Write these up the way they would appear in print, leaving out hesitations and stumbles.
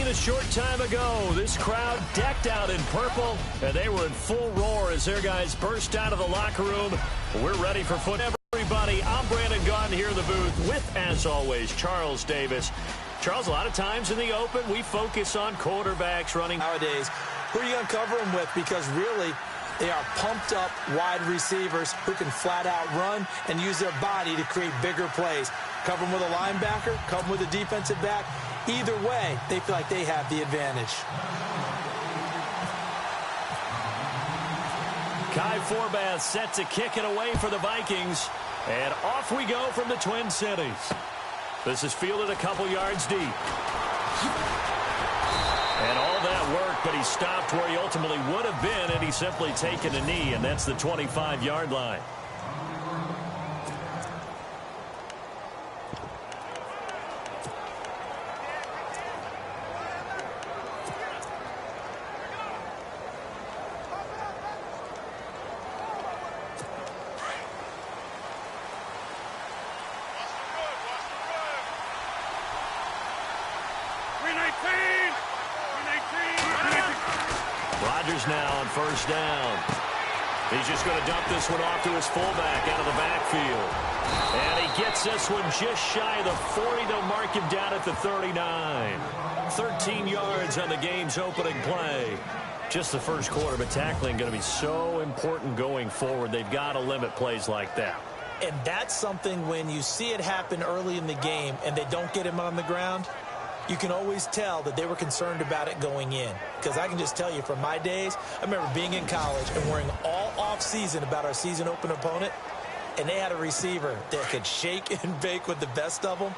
a short time ago. This crowd decked out in purple, and they were in full roar as their guys burst out of the locker room. We're ready for football. Everybody, I'm Brandon Gaudin here in the booth with, as always, Charles Davis. Charles, a lot of times in the open, we focus on quarterbacks running. Nowadays, who are you going to cover them with? Because really, they are pumped up wide receivers who can flat out run and use their body to create bigger plays. Cover them with a linebacker, cover them with a defensive back. Either way, they feel like they have the advantage. Kai Forbath set to kick it away for the Vikings. And off we go from the Twin Cities. This is fielded a couple yards deep. And all that work, but he stopped where he ultimately would have been, and he's simply taken a knee, and that's the 25-yard line. Now on first down. He's just going to dump this one off to his fullback out of the backfield. And he gets this one just shy of the 40. They'll mark him down at the 39. 13 yards on the game's opening play. Just the first quarter, but tackling going to be so important going forward. They've got to limit plays like that. And that's something when you see it happen early in the game and they don't get him on the ground, you can always tell that they were concerned about it going in. Because I can just tell you from my days, I remember being in college and worrying all off-season about our season open opponent, and they had a receiver that could shake and bake with the best of them.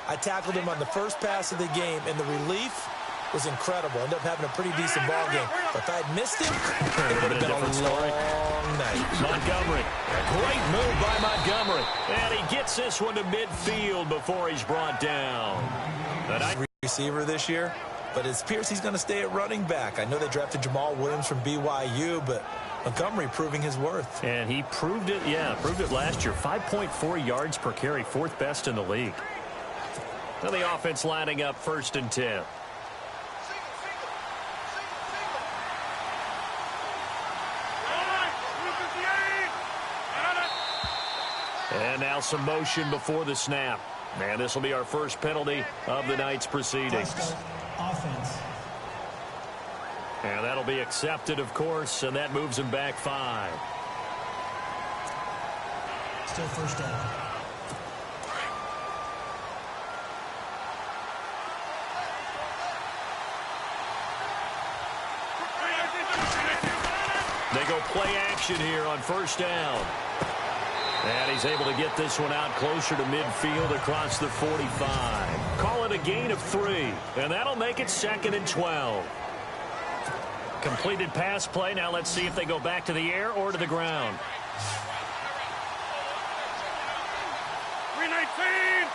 I tackled him on the first pass of the game, and the relief was incredible. Ended up having a pretty decent ball game. But if I had missed him, it would have been a long night. Montgomery, a great move by Montgomery. And he gets this one to midfield before he's brought down. Receiver this year, but it appears he's going to stay at running back. I know they drafted Jamal Williams from BYU, but Montgomery proving his worth. And he proved it, proved it last year. 5.4 yards per carry, fourth best in the league. Now the offense lining up first and 10. And now some motion before the snap. And this will be our first penalty of the night's proceedings. Offense. And that'll be accepted, of course, and that moves him back 5. Still first down. They go play action here on first down. And he's able to get this one out closer to midfield across the 45. Call it a gain of 3, and that'll make it 2nd and 12. Completed pass play. Now let's see if they go back to the air or to the ground. 319.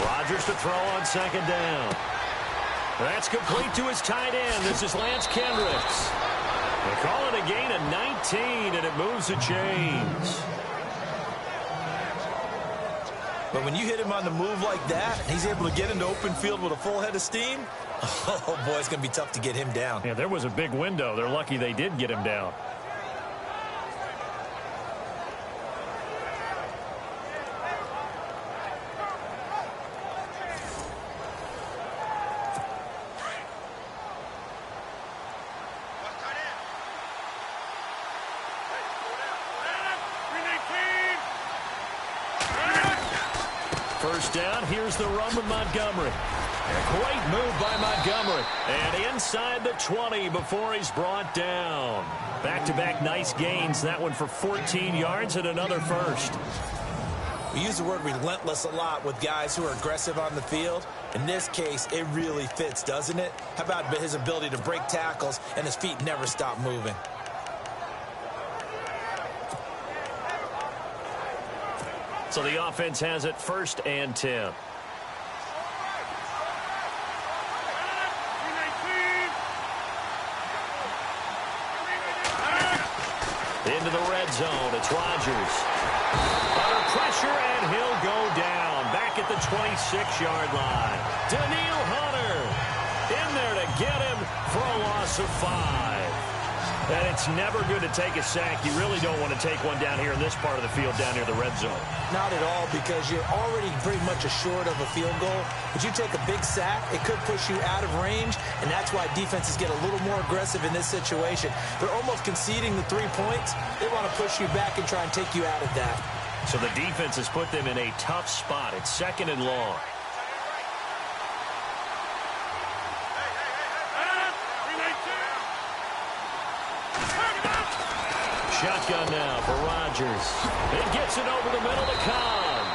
Rodgers to throw on 2nd down. That's complete to his tight end. This is Lance Kendricks. They call it a gain of 19, and it moves the chains. But when you hit him on the move like that, and he's able to get into open field with a full head of steam, oh, boy, it's going to be tough to get him down. Yeah, there was a big window. They're lucky they did get him down. First down, here's the run with Montgomery. A great move by Montgomery. And inside the 20 before he's brought down. Back-to-back nice gains. That one for 14 yards and another first. We use the word relentless a lot with guys who are aggressive on the field. In this case, it really fits, doesn't it? How about his ability to break tackles and his feet never stop moving? So the offense has it 1st and 10. Into the red zone. It's Rodgers. Under pressure, and he'll go down. Back at the 26-yard line. Daniil Hunter in there to get him for a loss of 5. And it's never good to take a sack. You really don't want to take one down here in this part of the field, down near the red zone. Not at all, because you're already pretty much assured of a field goal. But you take a big sack, it could push you out of range, and that's why defenses get a little more aggressive in this situation. They're almost conceding the 3 points. They want to push you back and try and take you out of that. So the defense has put them in a tough spot. It's 2nd and long. Shotgun now for Rodgers. It gets it over the middle to Cobb.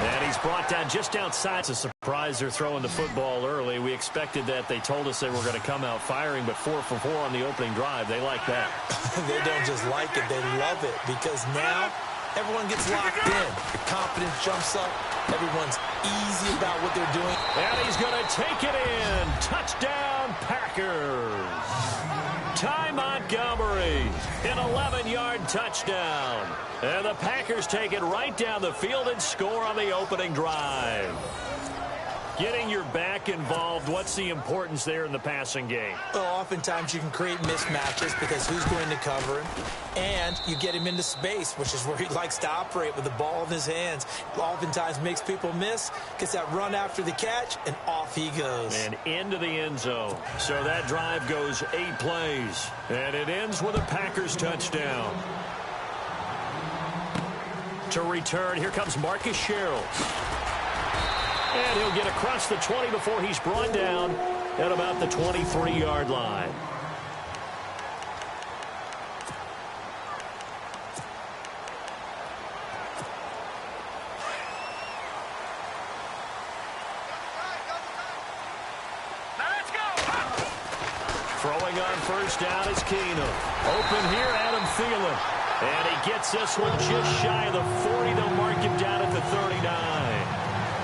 And he's brought down just outside. It's a surprise they're throwing the football early. We expected that. They told us they were going to come out firing, but 4 for 4 on the opening drive. They like that. They don't just like it. They love it, because now everyone gets locked in. The confidence jumps up. Everyone's easy about what they're doing. And he's going to take it in. Touchdown, Packers. Ty Montgomery, an 11-yard touchdown. And the Packers take it right down the field and score on the opening drive. Getting your back involved, what's the importance there in the passing game? Well, oftentimes you can create mismatches because who's going to cover him? And you get him into space, which is where he likes to operate with the ball in his hands. Oftentimes makes people miss, gets that run after the catch, and off he goes. And into the end zone. So that drive goes 8 plays. And it ends with a Packers touchdown. To return, here comes Marcus Sherrill. And he'll get across the 20 before he's brought down at about the 23-yard line. Throwing on first down is Keenum. Open here, Adam Thielen. And he gets this one just shy of the 40. They'll mark him down at the 39.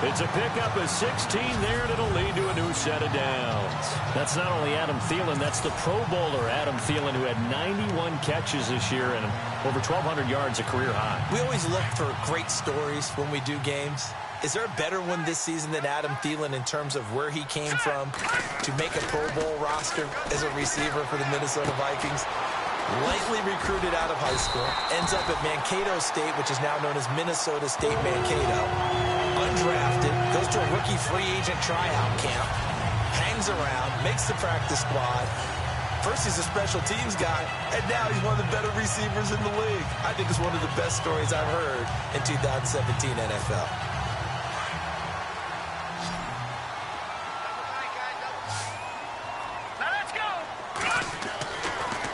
It's a pickup of 16 there, and it'll lead to a new set of downs. That's not only Adam Thielen, that's the Pro Bowler Adam Thielen, who had 91 catches this year and over 1,200 yards, a career high. We always look for great stories when we do games. Is there a better one this season than Adam Thielen in terms of where he came from to make a Pro Bowl roster as a receiver for the Minnesota Vikings? Lightly recruited out of high school, ends up at Mankato State, which is now known as Minnesota State Mankato. Undrafted, goes to a rookie free agent tryout camp, hangs around, makes the practice squad. First he's a special teams guy, and now he's one of the better receivers in the league. I think it's one of the best stories I've heard in 2017 NFL.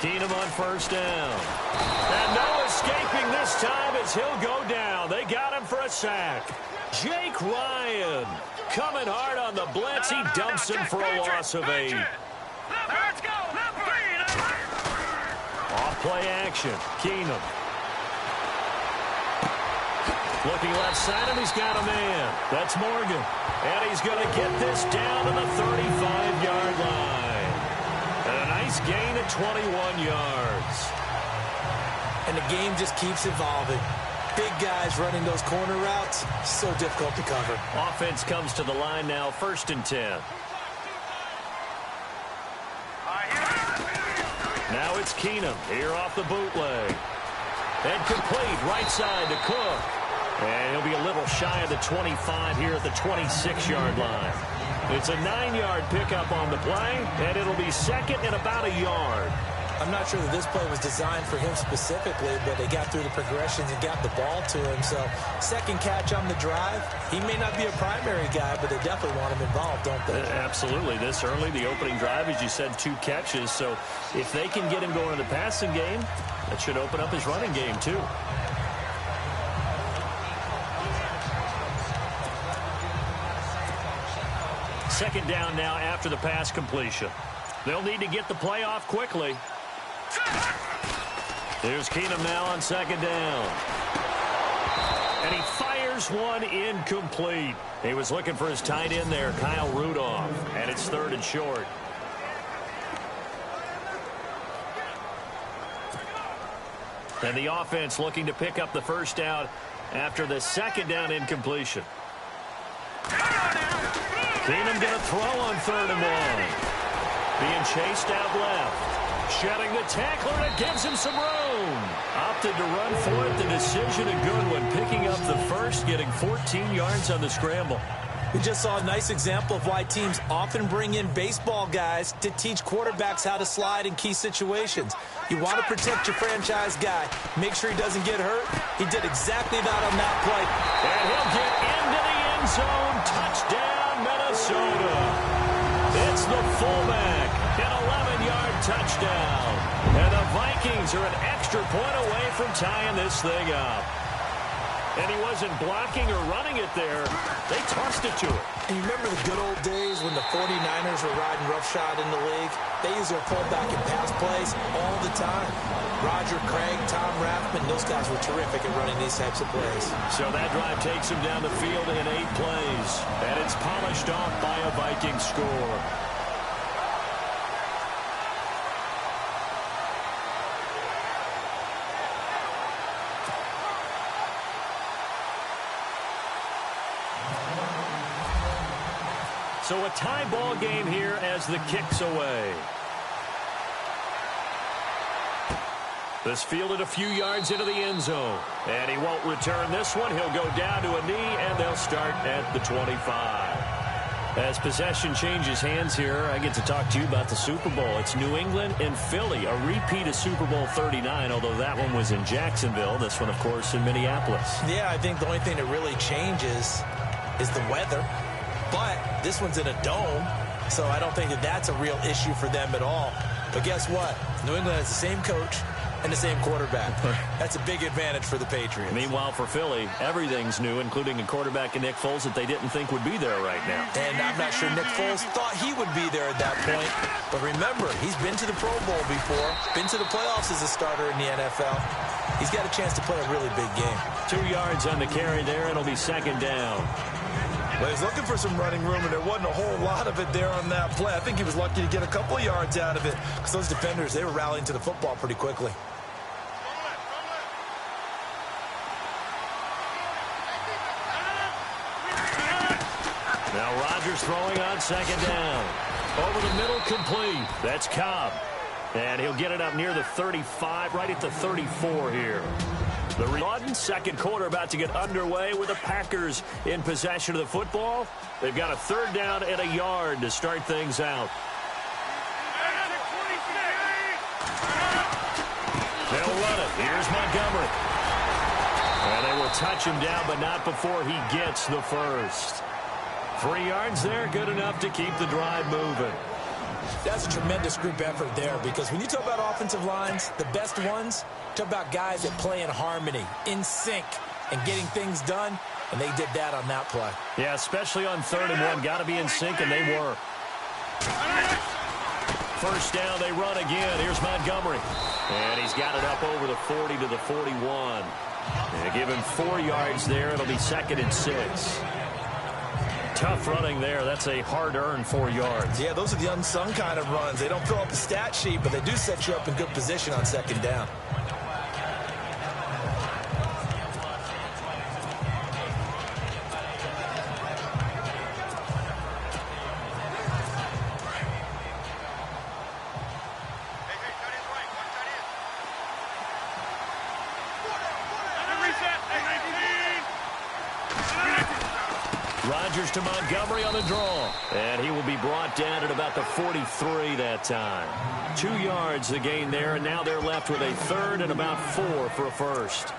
Keenum on first down. And no escaping this time as he'll go down. They got him for a sack. Jake Ryan coming hard on the blitz. He dumps him for a loss of 8. Off play action. Keenum. Looking left side, and he's got a man. That's Morgan. And he's going to get this down to the 35-yard line. And a nice gain of 21 yards. And the game just keeps evolving. Big guys running those corner routes, so difficult to cover. Offense comes to the line now, 1st and 10. Now it's Keenum here off the bootleg. And complete right side to Cook. And he'll be a little shy of the 25 here at the 26-yard line. It's a 9-yard pickup on the play, and it'll be 2nd and about a yard. I'm not sure that this play was designed for him specifically, but they got through the progressions and got the ball to him. So 2nd catch on the drive. He may not be a primary guy, but they definitely want him involved, don't they? Absolutely. This early, the opening drive, as you said, 2 catches. So if they can get him going in the passing game, that should open up his running game too. Second down now after the pass completion. They'll need to get the play off quickly. There's Keenum now on 2nd down. And he fires one incomplete. He was looking for his tight end there, Kyle Rudolph. And it's 3rd and short. And the offense looking to pick up the first down after the 2nd down incompletion. Keenum going to throw on 3rd and 1. Being chased out left. Shedding the tackler, and it gives him some room. Opted to run for it. The decision a good one. Picking up the first, getting 14 yards on the scramble. We just saw a nice example of why teams often bring in baseball guys to teach quarterbacks how to slide in key situations. You want to protect your franchise guy. Make sure he doesn't get hurt. He did exactly that on that play. And he'll get into the end zone. Touchdown, Minnesota. It's the fullback. An 11-yard touchdown. And the Vikings are an extra point away from tying this thing up. And he wasn't blocking or running it there. They tossed it to him. And you remember the good old days when the 49ers were riding roughshod in the league? They used their fullback in pass plays all the time. Roger Craig, Tom Rathman, those guys were terrific at running these types of plays. So that drive takes him down the field in 8 plays. And it's polished off by a Viking score. So a tie ball game here as the kick's away. This fielded a few yards into the end zone. And he won't return this one. He'll go down to a knee, and they'll start at the 25. As possession changes hands here, I get to talk to you about the Super Bowl. It's New England and Philly, a repeat of Super Bowl 39, although that one was in Jacksonville. This one, of course, in Minneapolis. Yeah, I think the only thing that really changes is the weather. But this one's in a dome, so I don't think that that's a real issue for them at all. But guess what? New England has the same coach and the same quarterback. That's a big advantage for the Patriots. Meanwhile, for Philly, everything's new, including a quarterback in Nick Foles that they didn't think would be there right now. And I'm not sure Nick Foles thought he would be there at that point. But remember, he's been to the Pro Bowl before, been to the playoffs as a starter in the NFL. He's got a chance to play a really big game. 2 yards on the carry there. It'll be 2nd down. Well, he's looking for some running room, and there wasn't a whole lot of it there on that play. I think he was lucky to get a couple of yards out of it because those defenders, they were rallying to the football pretty quickly. Now Rodgers throwing on 2nd down. Over the middle, complete. That's Cobb. And he'll get it up near the 35, right at the 34 here. The second quarter about to get underway with the Packers in possession of the football. They've got a 3rd down and a yard to start things out. They'll run it. Here's Montgomery. And they will touch him down, but not before he gets the first. 3 yards there, good enough to keep the drive moving. That's a tremendous group effort there because when you talk about offensive lines, the best ones, talk about guys that play in harmony, in sync, and getting things done, and they did that on that play. Yeah, especially on 3rd and 1. Got to be in sync, and they were. 1st down, they run again. Here's Montgomery. And he's got it up over the 40 to the 41. They give him 4 yards there. It'll be 2nd and 6. Tough running there. That's a hard-earned 4 yards. Yeah, those are the unsung kind of runs. They don't fill up the stat sheet, but they do set you up in good position on 2nd down. Rodgers to Montgomery on the draw. And he will be brought down at about the 43 that time. 2 yards the gain there, and now they're left with a 3rd and about 4 for a first.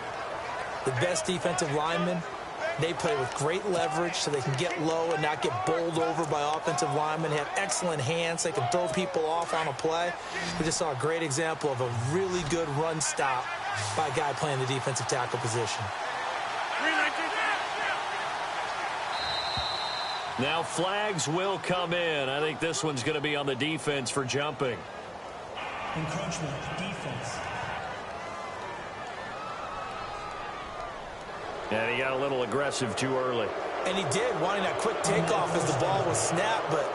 The best defensive linemen, they play with great leverage so they can get low and not get bowled over by offensive linemen. They have excellent hands. They can throw people off on a play. We just saw a great example of a really good run stop by a guy playing the defensive tackle position. Now flags will come in. I think this one's going to be on the defense for jumping. Encroachment, defense. And he got a little aggressive too early. And he did, wanting that quick takeoff as the ball was snapped. But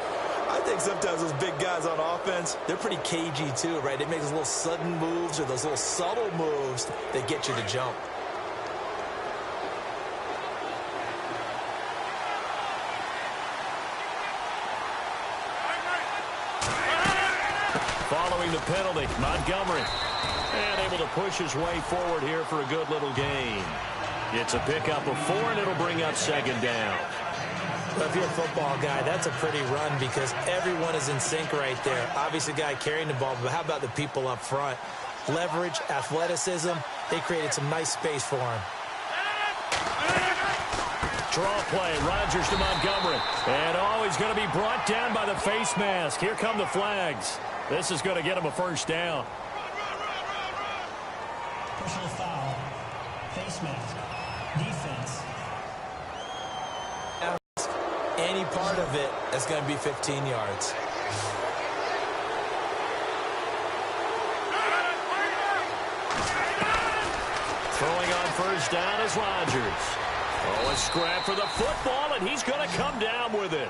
I think sometimes those big guys on offense, they're pretty cagey too, right? They make those little sudden moves or those little subtle moves that get you to jump. following the penalty. Montgomery. And able to push his way forward here for a good little gain. It's a pickup of 4, and it'll bring up second down. Well, if you're a football guy, that's a pretty run because everyone is in sync right there. Obviously, the guy carrying the ball, but how about the people up front? Leverage, athleticism, they created some nice space for him. Draw play, Rodgers to Montgomery. And, he's going to be brought down by the face mask. Here come the flags. This is going to get him a first down. Personal foul. Face mask. Defense. Any part of it is going to be 15 yards. Throwing on first down is Rodgers. A scrap for the football, and he's going to come down with it.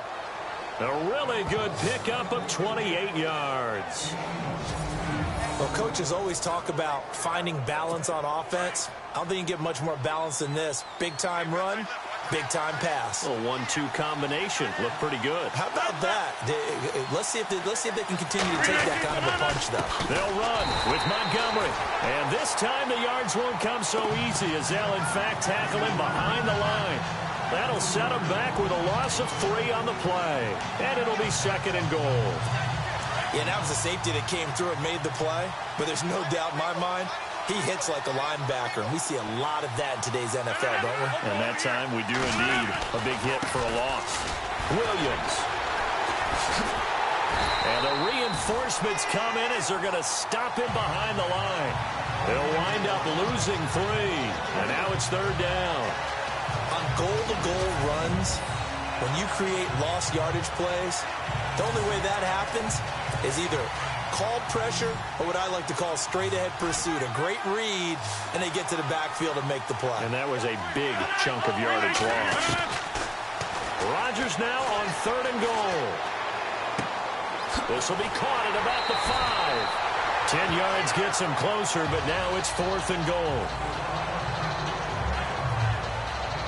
A really good pickup of 28 yards. Well, coaches always talk about finding balance on offense. I don't think you can get much more balance than this. Big-time run, big-time pass. A 1-2 combination. Looked pretty good. How about that? Let's see if they can continue to take that kind of a punch, though. They'll run with Montgomery. And this time the yards won't come so easy as they'll, in fact, tackle him behind the line. That'll set him back with a loss of 3 on the play. And it'll be second and goal. Yeah, that was a safety that came through and made the play. But there's no doubt in my mind, he hits like a linebacker. And we see a lot of that in today's NFL, don't we? And that time we do indeed a big hit for a loss. Williams. And the reinforcements come in as they're going to stop him behind the line. They'll wind up losing 3. And now it's third down. On goal-to-goal runs, when you create lost yardage plays, the only way that happens is either called pressure or what I like to call straight-ahead pursuit. A great read, and they get to the backfield and make the play. And that was a big chunk of yardage lost. Rodgers now on third and goal. This will be caught at about the 5. 10 yards gets him closer, but now it's fourth and goal.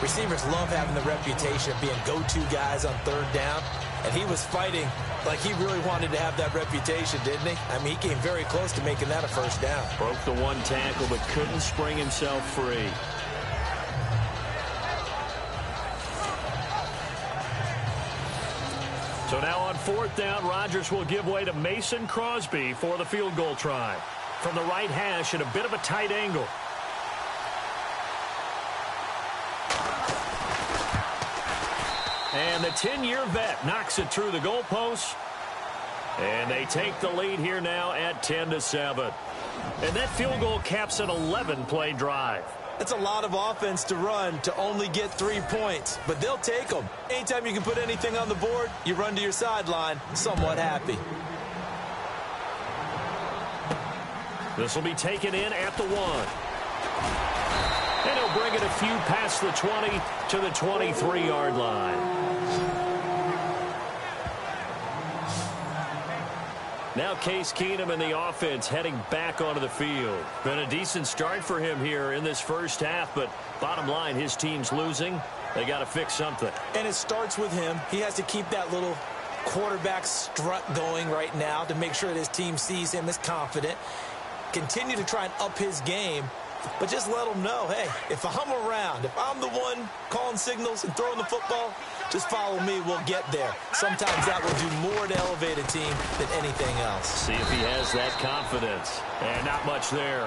Receivers love having the reputation of being go-to guys on third down, and he was fighting like he really wanted to have that reputation, didn't he? I mean, he came very close to making that a first down. Broke the 1 tackle, but couldn't spring himself free. So now on fourth down, Rodgers will give way to Mason Crosby for the field goal try. From the right hash at a bit of a tight angle. And the 10-year vet knocks it through the goalpost. And they take the lead here now at 10-7. And that field goal caps an 11-play drive. That's a lot of offense to run to only get 3 points, but they'll take them. Anytime you can put anything on the board, you run to your sideline somewhat happy. This will be taken in at the 1. And he'll bring it a few past the 20 to the 23-yard line. Now Case Keenum and the offense heading back onto the field. Been a decent start for him here in this first half, but bottom line, his team's losing. They got to fix something. And it starts with him. He has to keep that little quarterback strut going right now to make sure that his team sees him as confident. Continue to try and up his game, but just let him know, hey, if I'm around, if I'm the one calling signals and throwing the football, just follow me, we'll get there. Sometimes that will do more to elevate a team than anything else. See if he has that confidence. And not much there.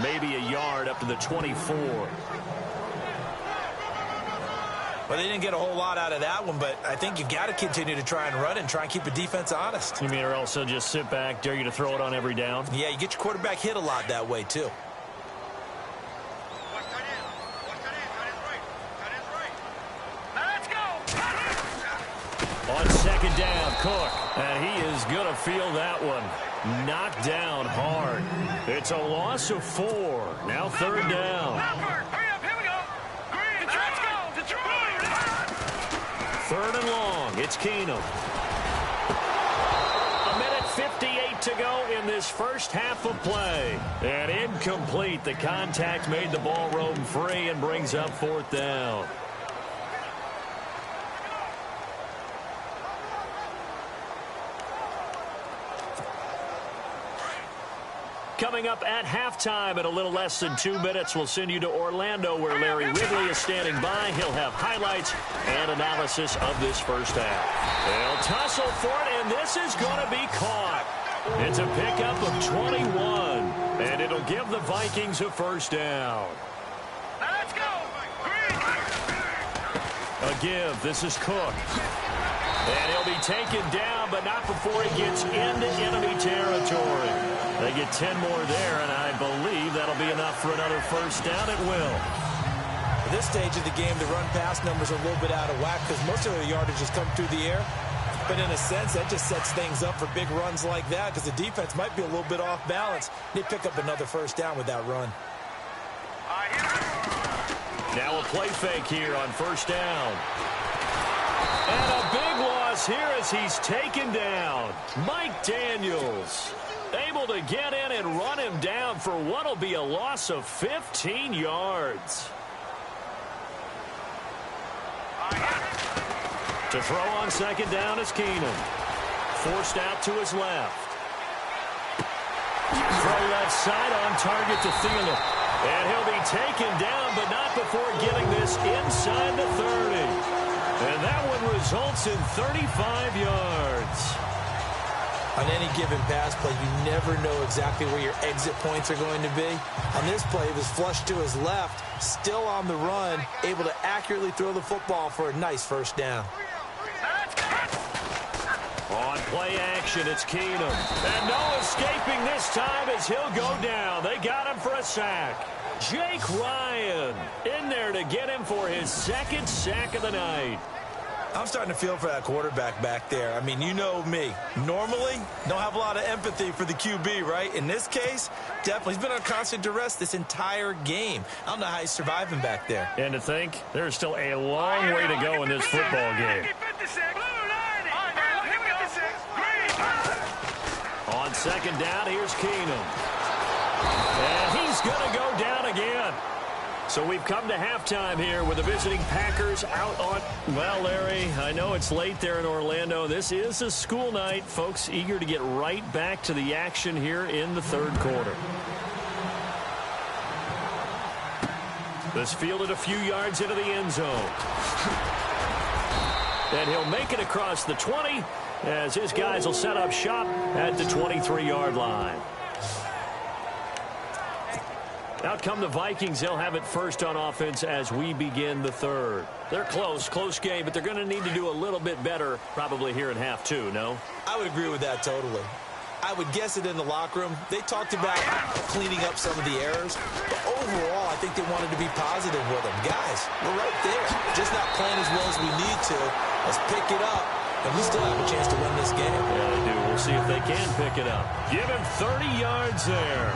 Maybe a yard up to the 24. Well, they didn't get a whole lot out of that one, but I think you got to continue to try and run and try and keep the defense honest. You mean, or else they'll just sit back, dare you to throw it on every down? Yeah, you get your quarterback hit a lot that way, too. On second down, Cook. And he is going to feel that one. Knocked down hard. It's a loss of 4. Now third down. Third and long. It's Keenum. 1:58 to go in this first half of play. And incomplete. The contact made the ball roam free and brings up fourth down. Coming up at halftime in a little less than 2 minutes, we'll send you to Orlando where Larry Ridley is standing by. He'll have highlights and analysis of this first half. They'll tussle for it, and this is going to be caught. It's a pickup of 21, and it'll give the Vikings a first down. Let's go. A give. This is Cook. And he'll be taken down, but not before he gets into enemy territory. They get 10 more there, and I believe that'll be enough for another first down. It will. At this stage of the game, the run-pass numbers are a little bit out of whack because most of their yardage has come through the air. But in a sense, that just sets things up for big runs like that because the defense might be a little bit off balance. They pick up another first down with that run. Now a play fake here on first down. And a big loss here as he's taken down. Mike Daniels able to get in and run him down for what will be a loss of 15 yards. To throw on second down is Keenum. Forced out to his left. Throw left side on target to Thielen. And he'll be taken down, but not before getting this inside the 30. And that one results in 35 yards. On any given pass play, you never know exactly where your exit points are going to be. On this play, it was flushed to his left, still on the run, able to accurately throw the football for a nice first down. On play action, it's Keenum. And no escaping this time as he'll go down. They got him for a sack. Jake Ryan in there to get him for his second sack of the night. I'm starting to feel for that quarterback back there. I mean, you know me. Normally, don't have a lot of empathy for the QB, right? In this case, definitely. He's been on constant duress this entire game. I don't know how he's surviving back there. And to think, there's still a long way to go in this football game. On second down, here's Keenum. And he's going to go down again. So we've come to halftime here with the visiting Packers out on... Well, Larry, I know it's late there in Orlando. This is a school night. Folks eager to get right back to the action here in the third quarter. This fielded a few yards into the end zone. And he'll make it across the 20 as his guys will set up shop at the 23-yard line. Out come the Vikings. They'll have it first on offense as we begin the third. They're close game, but they're going to need to do a little bit better probably here in half two, no? I would agree with that totally. I would guess it in the locker room. They talked about cleaning up some of the errors, but overall, I think they wanted to be positive with them. Guys, we're right there. Just not playing as well as we need to. Let's pick it up, and we still have a chance to win this game. Yeah, they do. We'll see if they can pick it up. Give him 30 yards there.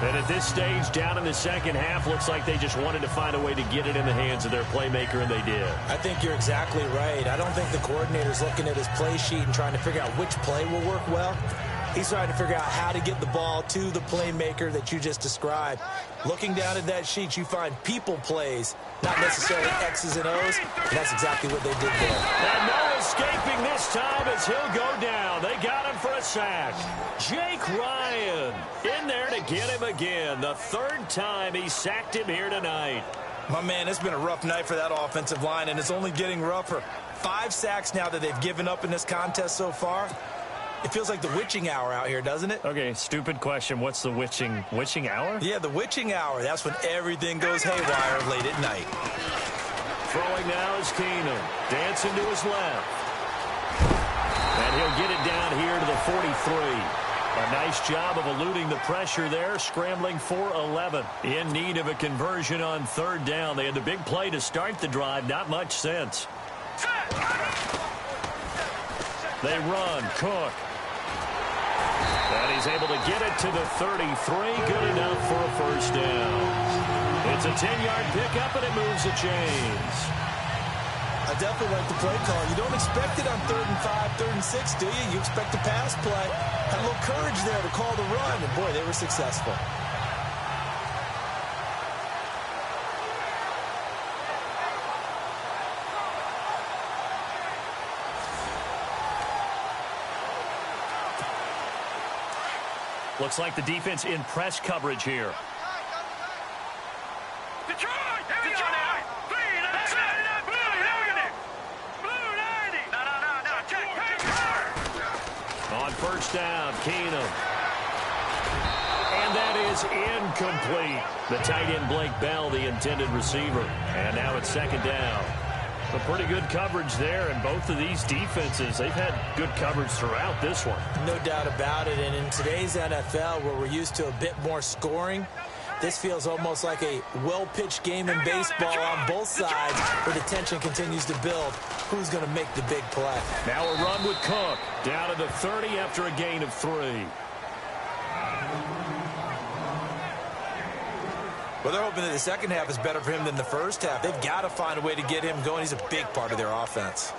And at this stage, down in the second half, looks like they just wanted to find a way to get it in the hands of their playmaker, and they did. I think you're exactly right. I don't think the coordinator's looking at his play sheet and trying to figure out which play will work well. He's trying to figure out how to get the ball to the playmaker that you just described. Looking down at that sheet, you find people plays, not necessarily X's and O's, and that's exactly what they did there. And no escaping this time as he'll go down. They got him for a sack. Jake Ryan in there to get him again. The third time he sacked him here tonight. My man, it's been a rough night for that offensive line, and it's only getting rougher. 5 sacks now that they've given up in this contest so far. It feels like the witching hour out here, doesn't it? Okay, stupid question. What's the witching hour? Yeah, the witching hour. That's when everything goes haywire late at night. Throwing now is Keenum. Dancing to his left. And he'll get it down here to the 43. A nice job of eluding the pressure there, scrambling for 11. In need of a conversion on third down. They had the big play to start the drive. Not much sense. They run. Cook. And he's able to get it to the 33. Good enough for a first down. It's a 10-yard pickup, and it moves the chains. I definitely like the play call. You don't expect it on 3rd and 5, 3rd and 6, do you? You expect a pass play. Had a little courage there to call the run, and boy, they were successful. Looks like the defense in press coverage here. On first down, Keenum. And that is incomplete. The tight end, Blake Bell, the intended receiver. And now it's second down. A pretty good coverage there, and both of these defenses, they've had good coverage throughout this one. No doubt about it, and in today's NFL, where we're used to a bit more scoring, this feels almost like a well-pitched game in baseball on both sides, where the tension continues to build. Who's going to make the big play? Now a run with Cook, down to the 30 after a gain of 3. Well, they're hoping that the second half is better for him than the first half. They've got to find a way to get him going. He's a big part of their offense.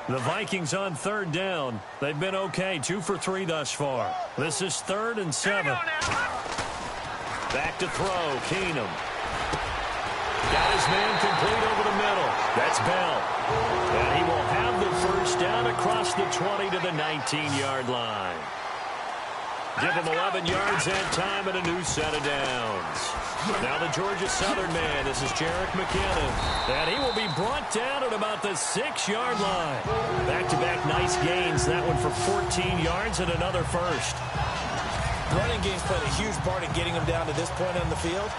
The Vikings on third down. They've been okay, 2 for 3 thus far. This is 3rd and 7. Back to throw, Keenum. Got his man complete over the middle. That's Bell. And he will have the first down across the 20 to the 19-yard line. Give him 11 yards and time and a new set of downs. Now the Georgia Southern man. This is Jerick McKinnon. And he will be brought down at about the 6-yard line. Back-to-back nice gains. That one for 14 yards and another first. Running game's played a huge part in getting him down to this point on the field.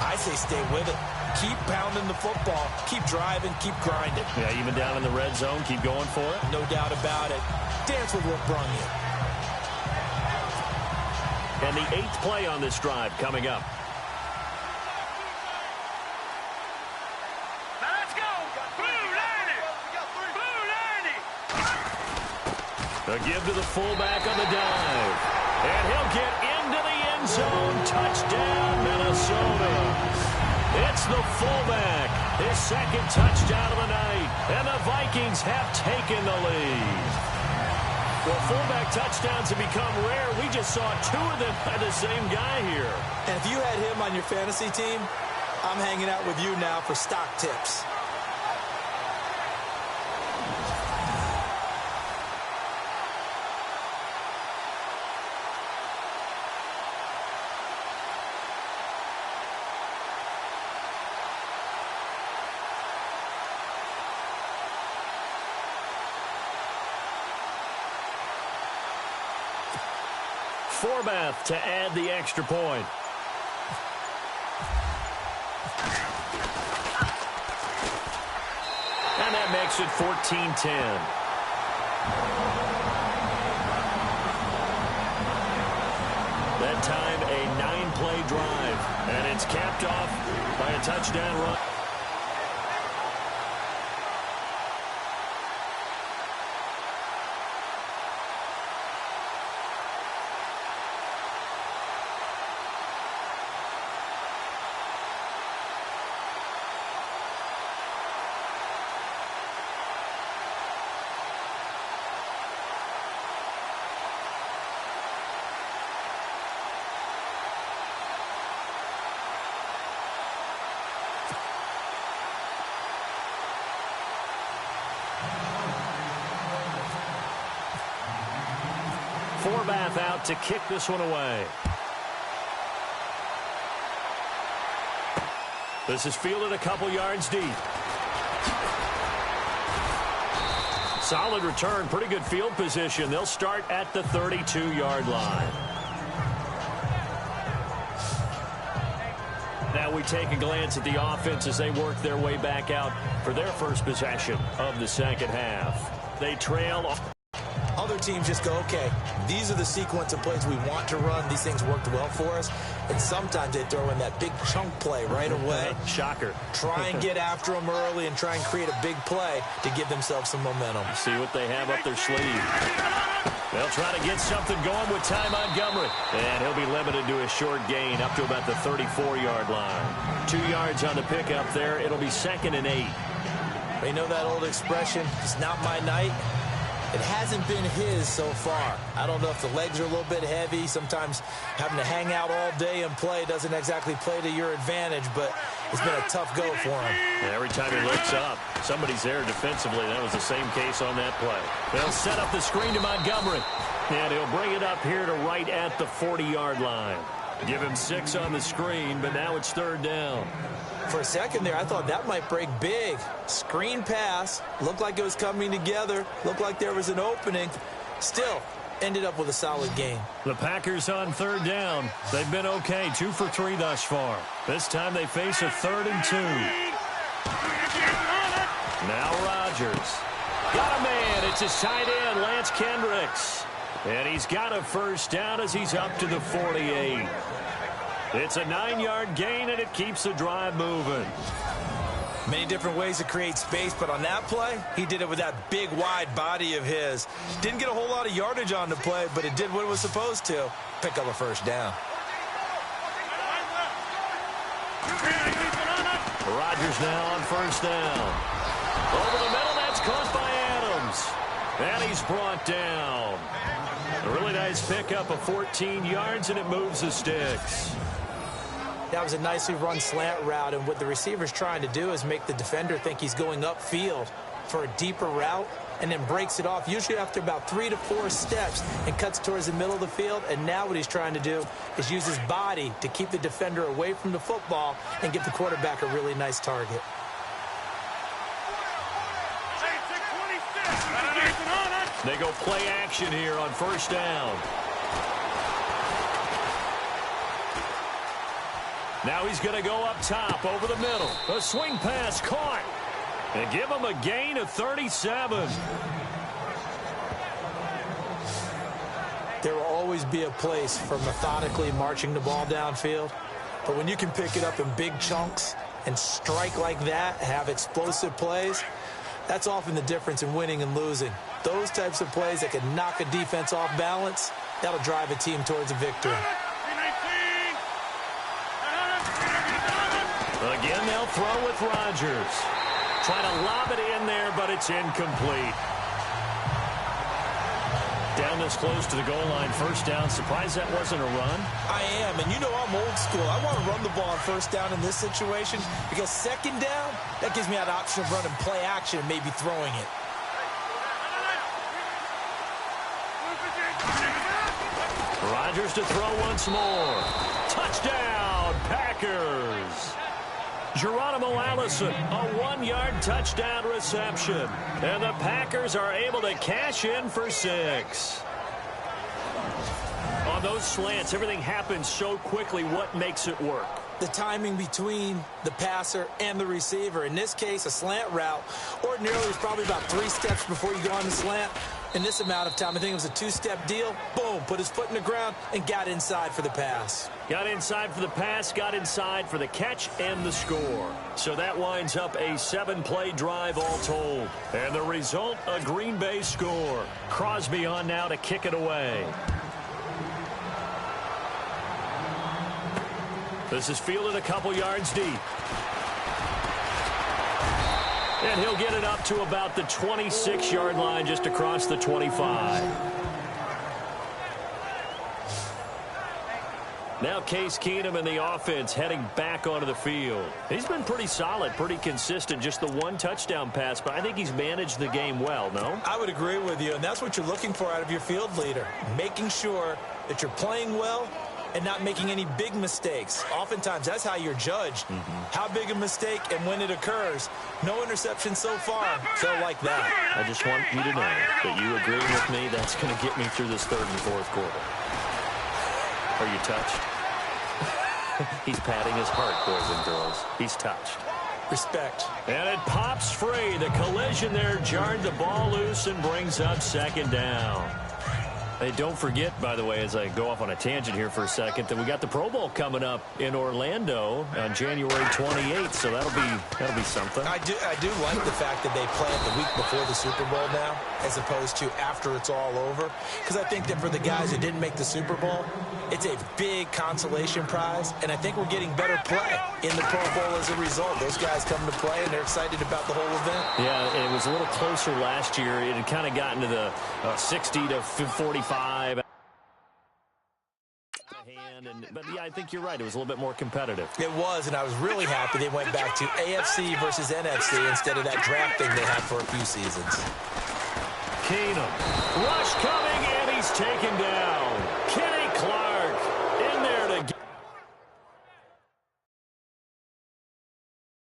I say stay with it. Keep pounding the football. Keep driving. Keep grinding. Yeah, even down in the red zone, keep going for it. No doubt about it. Dance with what brung you. And the 8th play on this drive coming up. Let's go. Blue 90. A give to the fullback on the dive. And he'll get into the end zone. Touchdown, Minnesota. It's the fullback. His second touchdown of the night. And the Vikings have taken the lead. Well, fullback touchdowns have become rare. We just saw 2 of them by the same guy here. And if you had him on your fantasy team, I'm hanging out with you now for stock tips. Forbath to add the extra point. And that makes it 14-10. That time a 9-play drive. And it's capped off by a touchdown run. Forbath out to kick this one away. This is fielded a couple yards deep. Solid return, pretty good field position. They'll start at the 32-yard line. Now we take a glance at the offense as they work their way back out for their first possession of the second half. They trail. Other teams just go, okay, these are the sequence of plays we want to run. These things worked well for us. And sometimes they throw in that big chunk play right away. Shocker. Try and get after them early and try and create a big play to give themselves some momentum. See what they have up their sleeve. They'll try to get something going with Ty Montgomery. And he'll be limited to a short gain up to about the 34-yard line. 2 yards on the pickup there. It'll be 2nd and 8. You know that old expression, it's not my night? It hasn't been his so far. I don't know if the legs are a little bit heavy. Sometimes having to hang out all day and play doesn't exactly play to your advantage. But It's been a tough go for him. And every time he looks up, somebody's there defensively. That was the same case on that play. They'll set up the screen to Montgomery. And he'll bring it up here to right at the 40-yard line. Give him 6 on the screen, but now it's 3rd down. For a second there, I thought that might break big. Screen pass. Looked like it was coming together. Looked like there was an opening. Still, ended up with a solid game. The Packers on 3rd down. They've been okay, 2 for 3 thus far. This time they face a 3rd and 2. Now Rodgers. Got a man. It's his tight end, Lance Kendricks. And he's got a first down as he's up to the 48. It's a 9-yard gain, and it keeps the drive moving. Many different ways to create space, but on that play, he did it with that big, wide body of his. Didn't get a whole lot of yardage on the play, but it did what it was supposed to. Pick up a first down. Rodgers now on first down. Over the middle, that's caught by Adams. And he's brought down. A really nice pickup of 14 yards, and it moves the sticks. That was a nicely run slant route, and what the receiver's trying to do is make the defender think he's going upfield for a deeper route and then breaks it off, usually after about 3 to 4 steps, and cuts towards the middle of the field. And now what he's trying to do is use his body to keep the defender away from the football and give the quarterback a really nice target. They go play action here on first down. Now he's going to go up top over the middle. A swing pass caught. And give him a gain of 37. There will always be a place for methodically marching the ball downfield. But when you can pick it up in big chunks and strike like that, have explosive plays, that's often the difference in winning and losing. Those types of plays that can knock a defense off balance, that'll drive a team towards a victory. Again, they'll throw with Rodgers. Trying to lob it in there, but it's incomplete. Down this close to the goal line, first down. Surprised that wasn't a run? I am, and you know I'm old school. I want to run the ball on first down in this situation because second down, that gives me that option of running play action and maybe throwing it. Rodgers to throw once more. Touchdown, Packers. Geronimo Allison, a 1-yard touchdown reception. And the Packers are able to cash in for 6. On those slants, everything happens so quickly. What makes it work? The timing between the passer and the receiver. In this case, a slant route. Ordinarily, it's probably about 3 steps before you go on the slant. In this amount of time, I think it was a 2-step deal. Boom, put his foot in the ground and got inside for the pass. Got inside for the pass, got inside for the catch and the score. So that winds up a 7-play drive all told. And the result, a Green Bay score. Crosby on now to kick it away. This is fielded a couple yards deep. And he'll get it up to about the 26-yard line, just across the 25. Now Case Keenum and the offense heading back onto the field. He's been pretty solid, pretty consistent, just the 1 touchdown pass, but I think he's managed the game well, no? I would agree with you, and that's what you're looking for out of your field leader, making sure that you're playing well and not making any big mistakes. Oftentimes, that's how you're judged. How big a mistake and when it occurs. No interception so far. Felt like that. I just want you to know that you agree with me. That's going to get me through this 3rd and 4th quarter. Are you touched? He's patting his heart, boys and girls. He's touched. Respect. And it pops free. The collision there jarred the ball loose and brings up 2nd down. Hey, don't forget, by the way, as I go off on a tangent here for a second, that we got the Pro Bowl coming up in Orlando on January 28th, so that'll be something. I do like the fact that they play it the week before the Super Bowl now, as opposed to after it's all over, because I think that for the guys who didn't make the Super Bowl, it's a big consolation prize, and I think we're getting better play in the Pro Bowl as a result. Those guys come to play, and they're excited about the whole event. Yeah, it was a little closer last year. It had kind of gotten to the 60 to 45. But, yeah, I think you're right. It was a little bit more competitive. It was, and I was really happy they went back to AFC versus NFC instead of that draft thing they had for a few seasons. Keenum. Rush coming, and he's taken down.